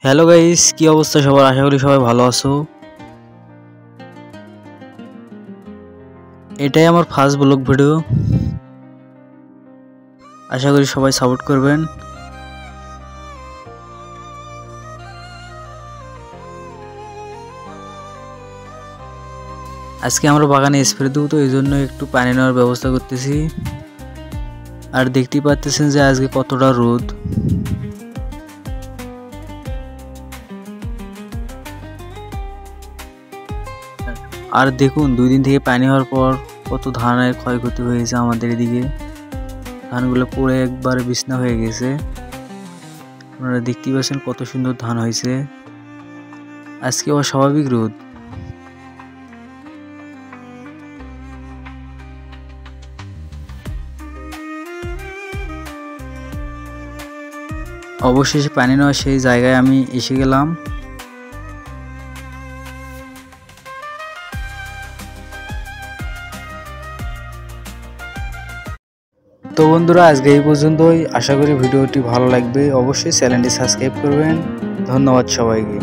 Hello guys, কি অবস্থা সবার? আশা করি সবাই ভালো আছো। এটাই আমার ফার্স্ট ব্লগ ভিডিও। আশা করি সবাই সাপোর্ট করবেন। আজকে আমরা বাগানে স্প্রে দেবো, তো এই জন্য একটু পানি নেওয়ার ব্যবস্থা করতেছি। আর দেখতেই পাচ্ছেন যে আজকে কতটা রোদ। আর দেখুন 2 দিন থেকে পানি হওয়ার পর কত ধানের ক্ষয়ক্ষতি হয়েছে আমাদের এদিকে। ধানগুলো পুরো একবারে বিছনা হয়ে গেছে। আপনারা দেখতেই পাচ্ছেন কত সুন্দর ধান হয়েছে। আজকে অস্বাভাবিক রোদ। অবশেষে পানি নেওয়া সেই জায়গায় আমি এসে গেলাম। তো বন্ধুরা, আজকে এই পর্যন্তই। আশা করি ভিডিওটি ভালো লাগবে। অবশ্যই চ্যানেলটি সাবস্ক্রাইব করবেন। ধন্যবাদ সবাইকে।